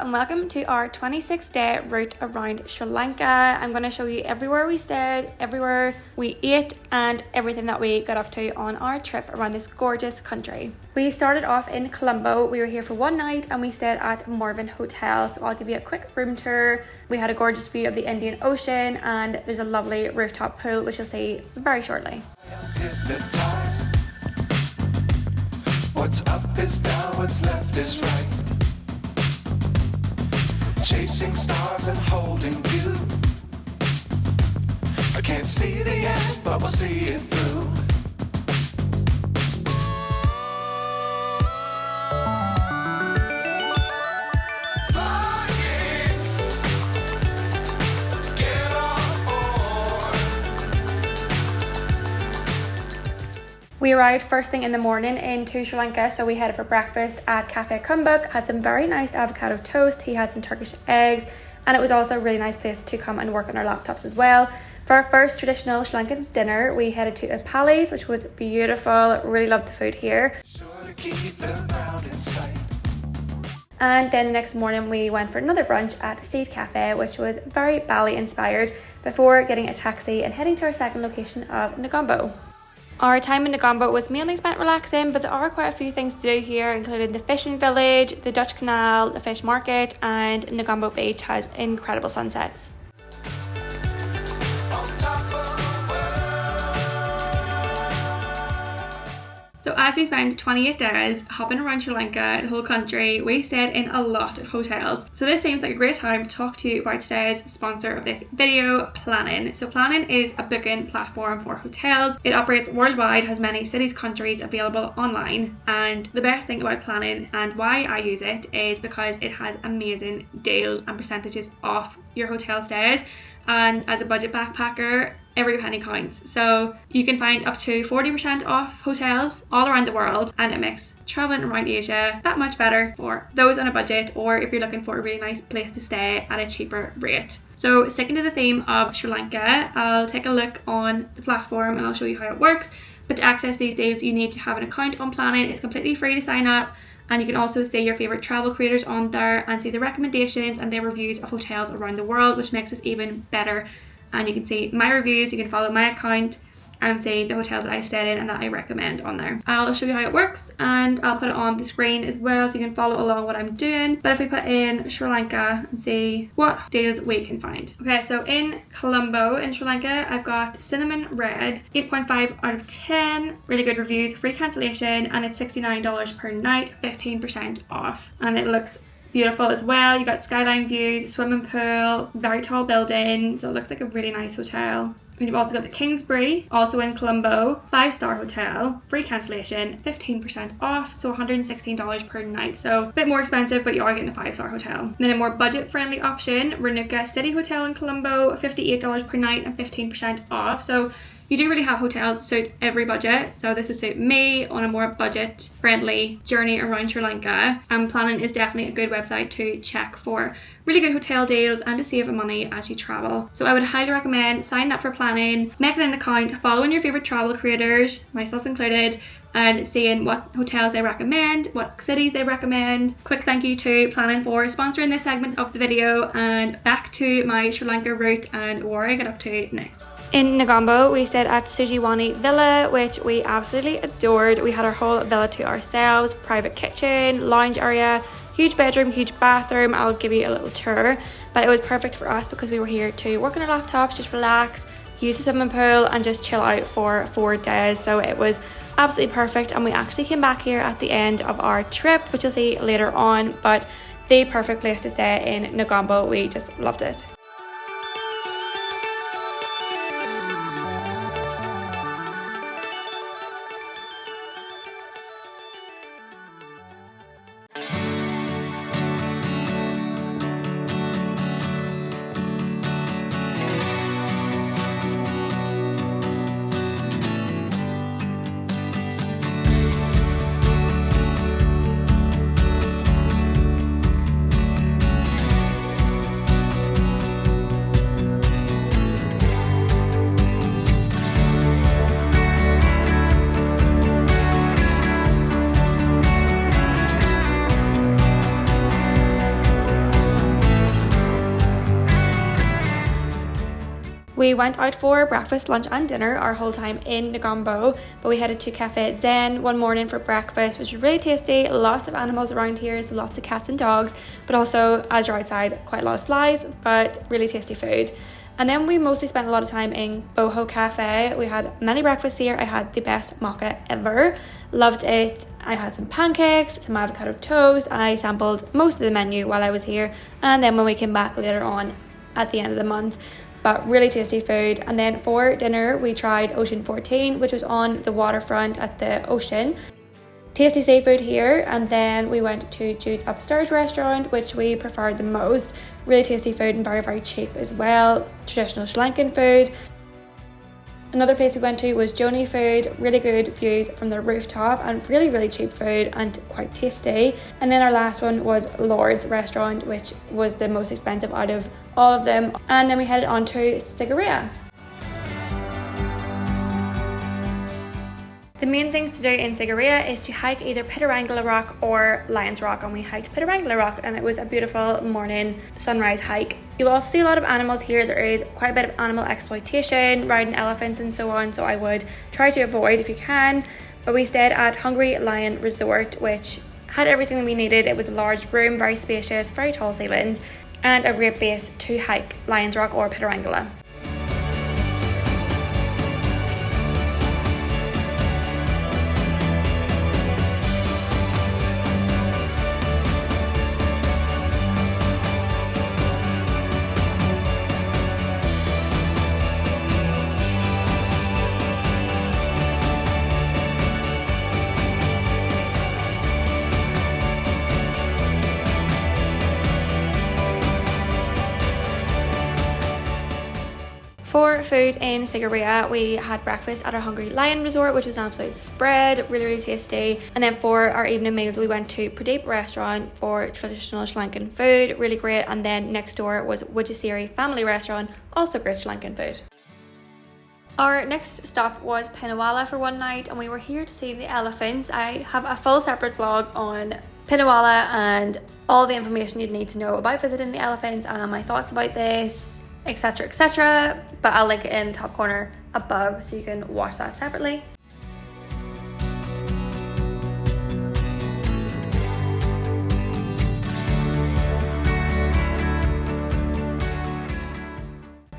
and welcome to our 26-day route around Sri Lanka. I'm going to show you everywhere we stayed, everywhere we ate, and everything that we got up to on our trip around this gorgeous country. We started off in Colombo. We were here for one night and we stayed at Morven Hotel. So I'll give you a quick room tour. We had a gorgeous view of the Indian Ocean and there's a lovely rooftop pool, which you'll see very shortly. Hypnotized. What's up is down, what's left is right. Chasing stars and holding you. I can't see the end, but we'll see it through. We arrived first thing in the morning into Sri Lanka, so we headed for breakfast at Cafe Kumbuk, had some very nice avocado toast, he had some Turkish eggs, and it was also a really nice place to come and work on our laptops as well. For our first traditional Sri Lankan dinner, we headed to Palace, which was beautiful, really loved the food here. And then the next morning we went for another brunch at Seed Cafe, which was very Bali inspired, before getting a taxi and heading to our second location of Negombo. Our time in Negombo was mainly spent relaxing, but there are quite a few things to do here, including the fishing village, the Dutch canal, the fish market, and Negombo beach has incredible sunsets. So as we spent 28 days hopping around Sri Lanka, the whole country, we stayed in a lot of hotels. So this seems like a great time to talk to you about today's sponsor of this video, Planning. So Planning is a booking platform for hotels. It operates worldwide, has many cities, countries available online. And the best thing about Planning and why I use it is because it has amazing deals and percentages off your hotel stays. And as a budget backpacker, every penny counts. So you can find up to 40% off hotels all around the world, and it makes traveling around Asia that much better for those on a budget, or if you're looking for a really nice place to stay at a cheaper rate. So sticking to the theme of Sri Lanka, I'll take a look on the platform and I'll show you how it works. But to access these deals, you need to have an account on Planning. It's completely free to sign up. And you can also see your favourite travel creators on there and see the recommendations and their reviews of hotels around the world, which makes this even better. And you can see my reviews, you can follow my account and see the hotels that I've stayed in and that I recommend on there. I'll show you how it works and I'll put it on the screen as well so you can follow along what I'm doing. But if we put in Sri Lanka and see what deals we can find. Okay, so in Colombo in Sri Lanka, I've got Cinnamon Red, 8.5 out of 10, really good reviews, free cancellation, and it's $69 per night, 15% off. And it looks beautiful as well. You got skyline views, swimming pool, very tall building, so it looks like a really nice hotel. And you've also got the Kingsbury, also in Colombo, 5-star hotel, free cancellation, 15% off, so $116 per night. So a bit more expensive, but you are getting a 5-star hotel. And then a more budget-friendly option, Renuka City Hotel in Colombo, $58 per night and 15% off. So you do really have hotels that suit every budget, so this would suit me on a more budget-friendly journey around Sri Lanka. And Planning is definitely a good website to check for really good hotel deals and to save money as you travel. So I would highly recommend signing up for Planning, making an account, following your favourite travel creators, myself included, and seeing what hotels they recommend, what cities they recommend. Quick thank you to Planning for sponsoring this segment of the video, and back to my Sri Lanka route and where I get up to next. In Negombo, we stayed at Sujiwani Villa, which we absolutely adored. We had our whole villa to ourselves, private kitchen, lounge area, huge bedroom, huge bathroom. I'll give you a little tour, but it was perfect for us because we were here to work on our laptops, just relax, use the swimming pool and just chill out for 4 days. So it was absolutely perfect, and we actually came back here at the end of our trip, which you'll see later on, but the perfect place to stay in Negombo. We just loved it. We went out for breakfast, lunch and dinner our whole time in Negombo, but we headed to Cafe Zen one morning for breakfast, which was really tasty. Lots of animals around here, so lots of cats and dogs, but also, as you're outside, quite a lot of flies, but really tasty food. And then we mostly spent a lot of time in Boho Cafe. We had many breakfasts here. I had the best mocha ever. Loved it. I had some pancakes, some avocado toast. I sampled most of the menu while I was here. And then when we came back later on at the end of the month, but really tasty food. And then for dinner, we tried Ocean 14, which was on the waterfront at the ocean. Tasty seafood here. And then we went to Jude's Upstairs restaurant, which we preferred the most. Really tasty food and very, very cheap as well. Traditional Sri Lankan food. Another place we went to was Joni Food. Really good views from the rooftop and really, really cheap food and quite tasty. And then our last one was Lord's restaurant, which was the most expensive out of all of them. And then we headed on to Sigiriya. The main things to do in Sigiriya is to hike either Pinnawala Rock or Lions Rock, and we hiked Pinnawala Rock, and it was a beautiful morning sunrise hike. You'll also see a lot of animals here. There is quite a bit of animal exploitation, riding elephants and so on, so I would try to avoid if you can. But we stayed at Hungry Lion Resort, which had everything that we needed. It was a large room, very spacious, very tall ceilings, and a great base to hike Lions Rock or Pinnawala. For food in Sigiriya, we had breakfast at our Hungry Lion Resort, which was an absolute spread, really, really tasty. And then for our evening meals, we went to Pradeep restaurant for traditional Sri Lankan food, really great. And then next door was Wujasiri family restaurant, also great Sri Lankan food. Our next stop was Pinnawala for one night, and we were here to see the elephants. I have a full separate vlog on Pinnawala and all the information you'd need to know about visiting the elephants and my thoughts about this, etc, etc, but I'll link it in the top corner above so you can watch that separately.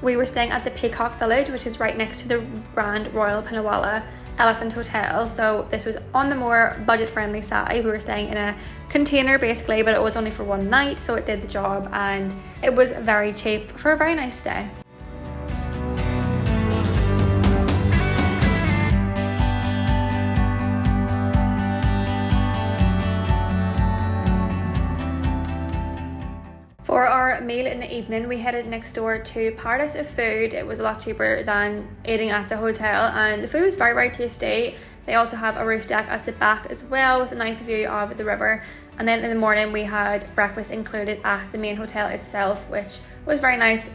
We were staying at the Peacock Village, which is right next to the Grand Royal Pinnawala Elephant Hotel, so this was on the more budget-friendly side. We were staying in a container basically, but it was only for one night, so it did the job, and it was very cheap for a very nice stay. For our meal in the evening, we headed next door to Paradise of Food. It was a lot cheaper than eating at the hotel, and the food was very, very tasty. They also have a roof deck at the back as well with a nice view of the river. And then in the morning we had breakfast included at the main hotel itself, which was very nice.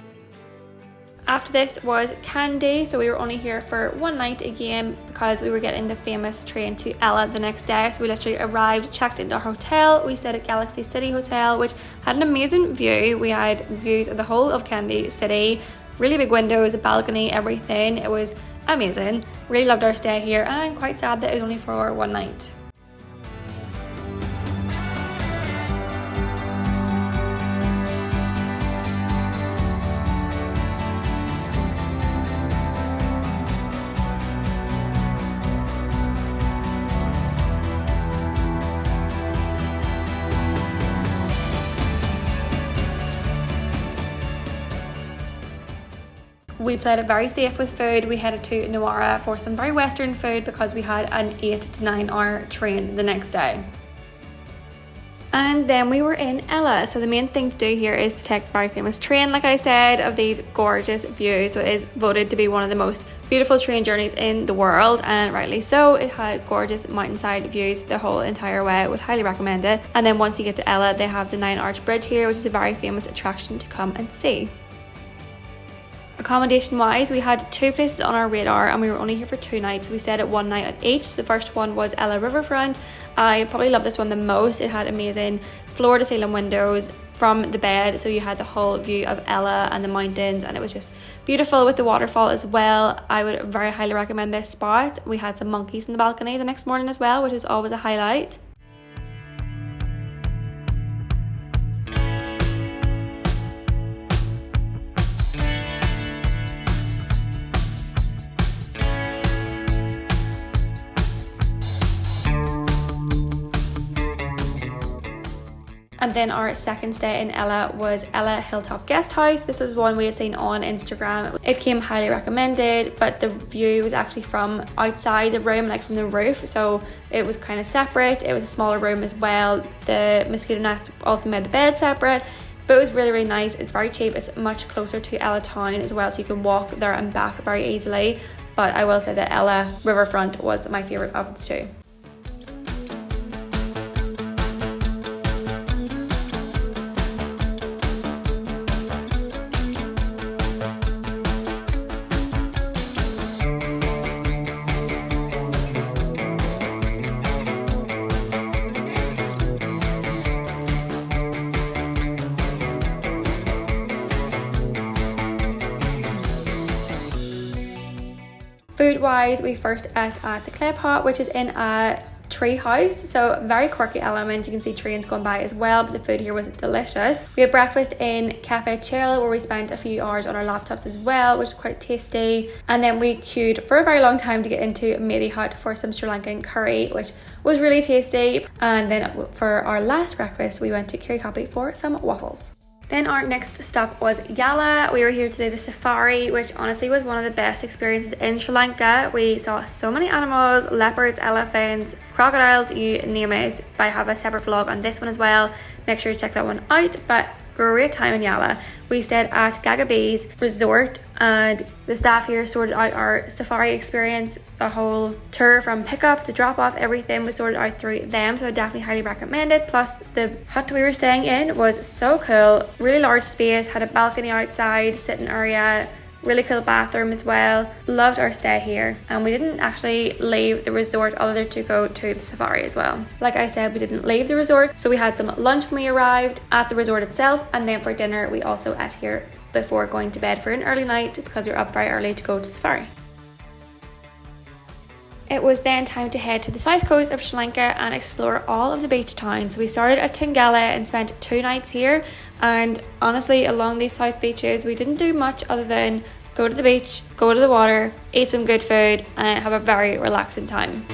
After this was Kandy, so we were only here for one night again because we were getting the famous train to Yala the next day. So we literally arrived, checked into our hotel. We stayed at Galaxy City Hotel, which had an amazing view. We had views of the whole of Kandy City, really big windows, a balcony, everything. It was amazing. Really loved our stay here, and quite sad that it was only for one night. We played it very safe with food. We headed to Nawara for some very western food because we had an 8 to 9 hour train the next day. And then we were in Yala. So the main thing to do here is to take the very famous train, like I said, of these gorgeous views. So it is voted to be one of the most beautiful train journeys in the world, and rightly so. It had gorgeous mountainside views the whole entire way. I would highly recommend it. And then once you get to Yala, they have the 9 Arch Bridge here, which is a very famous attraction to come and see. Accommodation wise, we had 2 places on our radar, and we were only here for 2 nights. We stayed at one night at each. The first one was Yala Riverfront. I probably love this one the most. It had amazing floor to ceiling windows, from the bed, so you had the whole view of Yala and the mountains, and it was just beautiful with the waterfall as well. I would very highly recommend this spot. We had some monkeys in the balcony the next morning as well, which is always a highlight. And then our second stay in Yala was Yala Hilltop Guest House. This was one we had seen on Instagram. It came highly recommended, but the view was actually from outside the room, like from the roof, so it was kind of separate. It was a smaller room as well. The mosquito nest also made the bed separate, but it was really, really nice. It's very cheap. It's much closer to Yala town as well, so you can walk there and back very easily. But I will say that Yala Riverfront was my favourite of the two. Food wise, we first ate at the Clay Pot, which is in a tree house, so very quirky element. You can see trains going by as well, but the food here was delicious. We had breakfast in Cafe Chill, where we spent a few hours on our laptops as well, which was quite tasty. And then we queued for a very long time to get into Medi Hut for some Sri Lankan curry, which was really tasty. And then for our last breakfast, we went to Kirikati for some waffles. Then our next stop was Yala. We were here to do the safari, which honestly was one of the best experiences in Sri Lanka. We saw so many animals, leopards, elephants, crocodiles, you name it. But I have a separate vlog on this one as well. Make sure to check that one out. But great time in Yala. We stayed at Gagabee's resort, and the staff here sorted out our safari experience. The whole tour from pickup to drop off, everything was sorted out through them, so I definitely highly recommend it. Plus the hut we were staying in was so cool. Really large space, had a balcony outside, sitting area, really cool bathroom as well. Loved our stay here, and we didn't actually leave the resort other than to go to the safari as well. Like I said, we didn't leave the resort, so we had some lunch when we arrived at the resort itself, and then for dinner we also ate here before going to bed for an early night because we were up very early to go to the safari. It was then time to head to the south coast of Sri Lanka and explore all of the beach towns. We started at Tangalle and spent 2 nights here, and honestly along these south beaches we didn't do much other than go to the beach, go to the water, eat some good food and have a very relaxing time.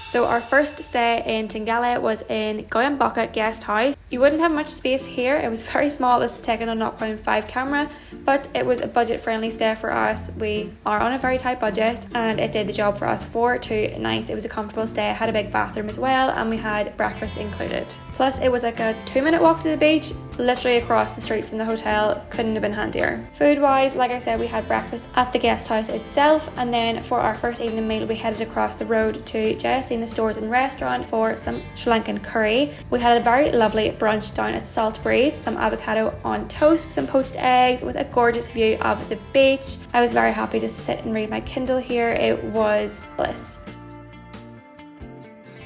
So our first stay in Tangalle was in Goyambaka Guest House. You wouldn't have much space here. It was very small. This is taken on 0.5 camera, but it was a budget friendly stay for us. We are on a very tight budget and it did the job for us for 2 nights. It was a comfortable stay, had a big bathroom as well, and we had breakfast included. Plus it was like a 2-minute walk to the beach, literally across the street from the hotel. Couldn't have been handier. Food wise, like I said, we had breakfast at the guest house itself, and then for our first evening meal we headed across the road to JSC Stores and Restaurant for some Sri Lankan curry. We had a very lovely brunch down at Salt Breeze, some avocado on toast, some poached eggs with a gorgeous view of the beach. I was very happy just to sit and read my Kindle here. It was bliss.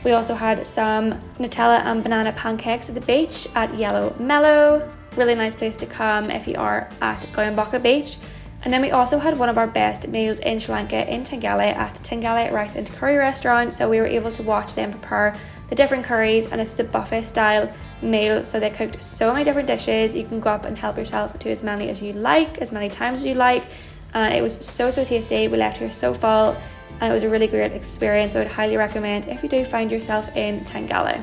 We also had some Nutella and banana pancakes at the beach at Yellow Mellow. Really nice place to come if you are at Goyambaka Beach. And then we also had one of our best meals in Sri Lanka in Tangalle at Tangalle Rice and Curry Restaurant. So we were able to watch them prepare the different curries, and it's a buffet style meal. So they cooked so many different dishes. You can go up and help yourself to as many as you like, as many times as you like. And it was so tasty. We left here so full, and it was a really great experience. I would highly recommend if you do find yourself in Tangalle.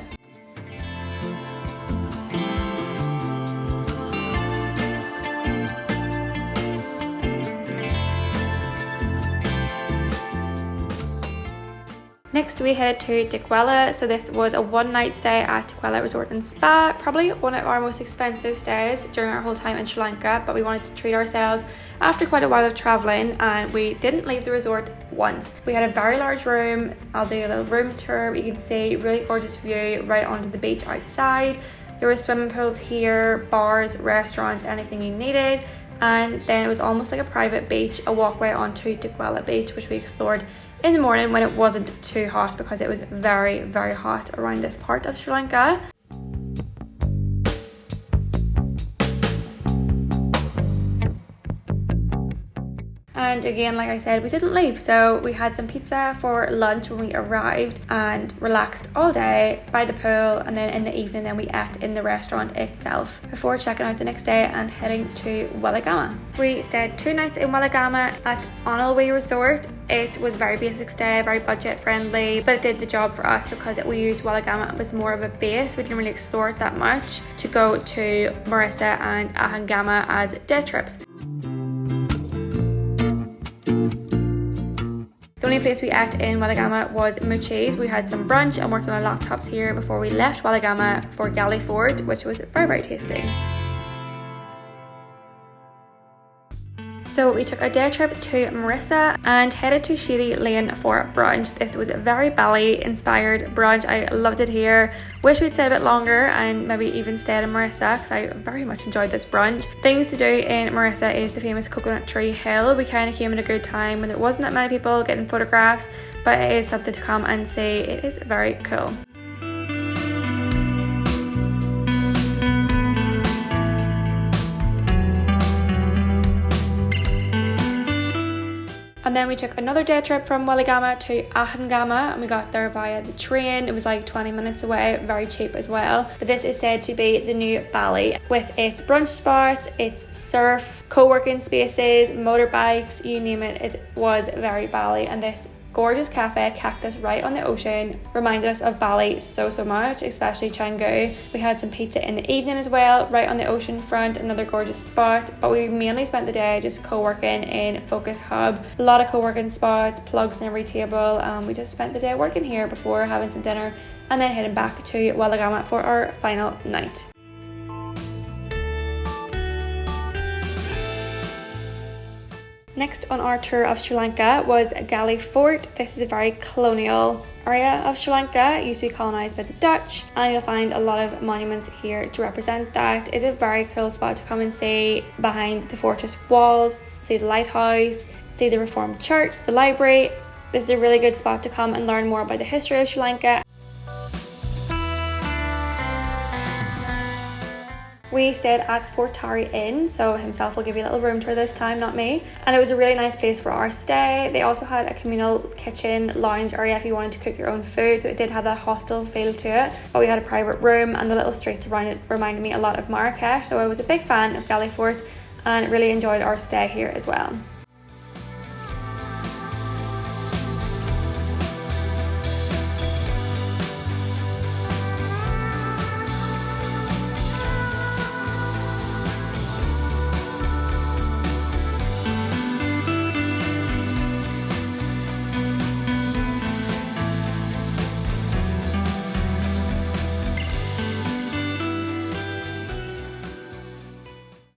Next we headed to Dickwella. So this was a 1-night stay at Dickwella Resort and Spa, probably one of our most expensive stays during our whole time in Sri Lanka, but we wanted to treat ourselves after quite a while of travelling, and we didn't leave the resort once. We had a very large room. I'll do a little room tour. You can see really gorgeous view right onto the beach outside. There were swimming pools here, bars, restaurants, anything you needed. And then it was almost like a private beach, a walkway onto Dickwella Beach, which we explored in the morning when it wasn't too hot, because it was very hot around this part of Sri Lanka. And again, like I said, we didn't leave, so we had some pizza for lunch when we arrived and relaxed all day by the pool, and then in the evening then we ate in the restaurant itself before checking out the next day and heading to Weligama. We stayed 2 nights in Weligama at Tangalle Resort. It was very basic stay, very budget friendly, but it did the job for us because we used Weligama as more of a base. We didn't really explore it that much to go to Mirissa and Ahangama as day trips. The only place we ate in Weligama was Mochi's. We had some brunch and worked on our laptops here before we left Weligama for Galle Fort, which was very, very tasty. So we took a day trip to Mirissa and headed to Shady Lane for brunch. This was a very Bali inspired brunch. I loved it here. Wish we'd stayed a bit longer and maybe even stayed in Mirissa because I very much enjoyed this brunch. Things to do in Mirissa is the famous Coconut Tree Hill. We kind of came at a good time when there wasn't that many people getting photographs, but it is something to come and see. It is very cool. And then we took another day trip from Weligama to Ahangama, and we got there via the train. It was like 20 minutes away, very cheap as well. But this is said to be the new Bali, with its brunch spots, its surf, co-working spaces, motorbikes, you name it. It was very Bali, and this gorgeous cafe cactus right on the ocean reminded us of Bali so much, especially Canggu. We had some pizza in the evening as well, right on the ocean front, another gorgeous spot, but we mainly spent the day just co-working in Focus Hub. A lot of co-working spots, plugs in every table. We just spent the day working here before having some dinner and then heading back to Weligama for our final night. Next on our tour of Sri Lanka was Galle Fort. This is a very colonial area of Sri Lanka. It used to be colonised by the Dutch, and you'll find a lot of monuments here to represent that. It's a very cool spot to come and see behind the fortress walls, see the lighthouse, see the Reformed Church, the library. This is a really good spot to come and learn more about the history of Sri Lanka. We stayed at Fort Tari Inn, so himself will give you a little room tour this time, not me. And it was a really nice place for our stay. They also had a communal kitchen lounge area if you wanted to cook your own food, so it did have that hostel feel to it. But we had a private room, and the little streets around it reminded me a lot of Marrakesh, so I was a big fan of Galle Fort and really enjoyed our stay here as well.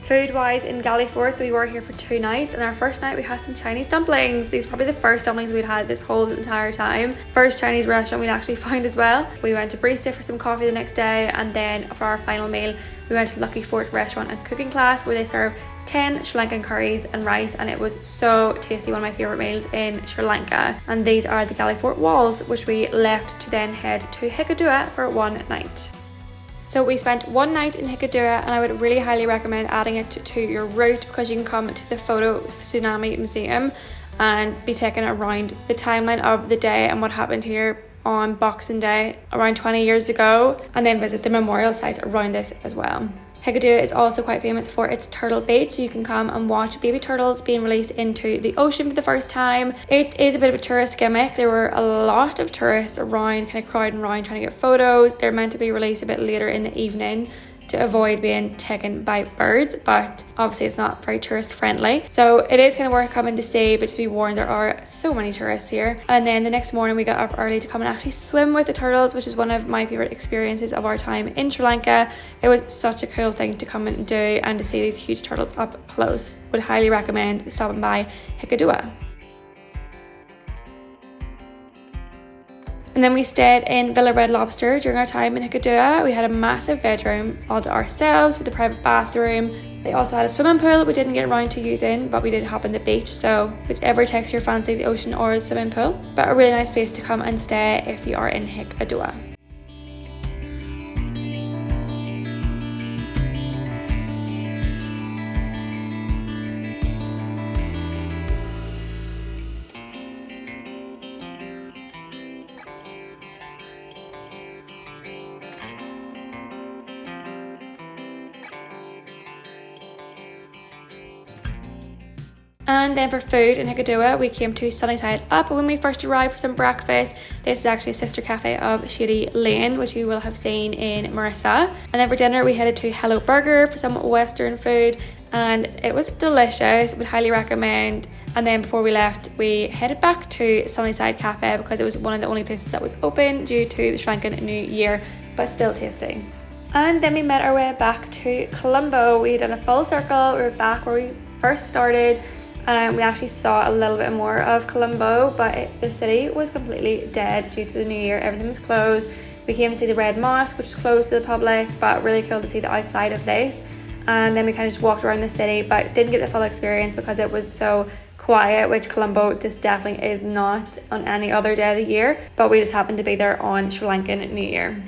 Food-wise in Galle Fort, so we were here for 2 nights, and our first night we had some Chinese dumplings. These are probably the first dumplings we'd had this whole entire time. First Chinese restaurant we'd actually found as well. We went to Mirissa for some coffee the next day, and then for our final meal we went to Lucky Fort restaurant and cooking class, where they serve 10 Sri Lankan curries and rice, and it was so tasty. One of my favourite meals in Sri Lanka. And these are the Galle Fort walls, which we left to then head to Hikkaduwa for 1 night. So we spent 1 night in Hikkaduwa, and I would really highly recommend adding it to your route because you can come to the Photo Tsunami Museum and be taken around the timeline of the day and what happened here on Boxing Day around 20 years ago, and then visit the memorial sites around this as well. Hikkaduwa is also quite famous for its turtle beach, so you can come and watch baby turtles being released into the ocean for the first time. It is a bit of a tourist gimmick. There were a lot of tourists around, kind of crowding around trying to get photos. They're meant to be released a bit later in the evening to avoid being taken by birds, but obviously it's not very tourist friendly, so it is kind of worth coming to see, but just be warned, there are so many tourists here. And then the next morning we got up early to come and actually swim with the turtles, which is one of my favorite experiences of our time in Sri Lanka. It was such a cool thing to come and do, and to see these huge turtles up close. Would highly recommend stopping by Hikkaduwa. And then we stayed in Villa Red Lobster during our time in Hikkaduwa. We had a massive bedroom all to ourselves with a private bathroom. They also had a swimming pool we didn't get around to using, but we did hop on the beach, so whichever takes your fancy, the ocean or the swimming pool. But a really nice place to come and stay if you are in Hikkaduwa. And then for food in Hikkaduwa, we came to Sunnyside Up when we first arrived for some breakfast. This is actually a sister cafe of SRI Lane, which you will have seen in Mirissa. And then for dinner, we headed to Hello Burger for some Western food, and it was delicious. Would highly recommend. And then before we left, we headed back to Sunnyside Cafe because it was one of the only places that was open due to the Sri Lankan New Year, but still tasty. And then we made our way back to Colombo. We did a full circle. We were back where we first started. We actually saw a little bit more of Colombo, but the city was completely dead due to the New Year. Everything was closed. We came to see the Red Mosque, which was closed to the public, but really cool to see the outside of this. And then we kind of just walked around the city, but didn't get the full experience because it was so quiet, which Colombo just definitely is not on any other day of the year. But we just happened to be there on Sri Lankan New Year.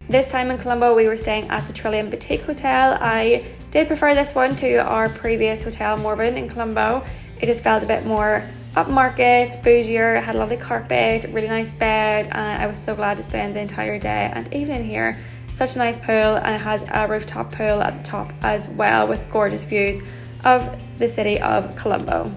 This time in Colombo, we were staying at the Trillium Boutique Hotel. I did prefer this one to our previous hotel, Morven, in Colombo. It just felt a bit more upmarket, bougier, had a lovely carpet, really nice bed, and I was so glad to spend the entire day and evening here. Such a nice pool, and it has a rooftop pool at the top as well with gorgeous views of the city of Colombo.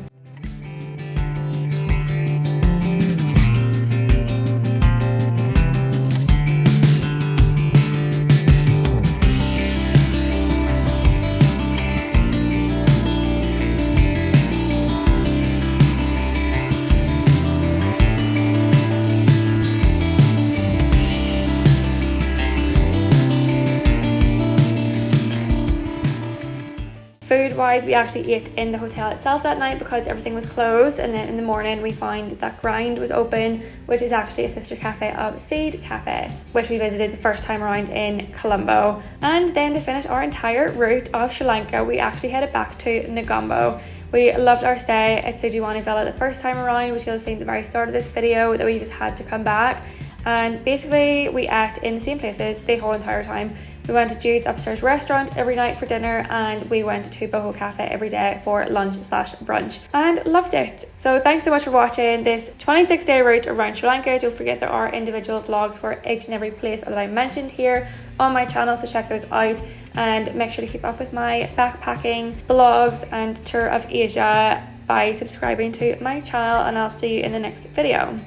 Food-wise, we actually ate in the hotel itself that night because everything was closed, and then in the morning we found that Grind was open, which is actually a sister cafe of Seed Cafe, which we visited the first time around in Colombo. And then to finish our entire route of Sri Lanka, we actually headed back to Negombo. We loved our stay at Sigiriya Villa the first time around, which you'll have seen at the very start of this video, that we just had to come back. And basically we ate in the same places the whole entire time. We went to Jude's upstairs restaurant every night for dinner, and we went to Boho Cafe every day for lunch/brunch, and loved it. So thanks so much for watching this 26-day route around Sri Lanka. Don't forget there are individual vlogs for each and every place that I mentioned here on my channel, so check those out, and make sure to keep up with my backpacking vlogs and tour of Asia by subscribing to my channel, and I'll see you in the next video.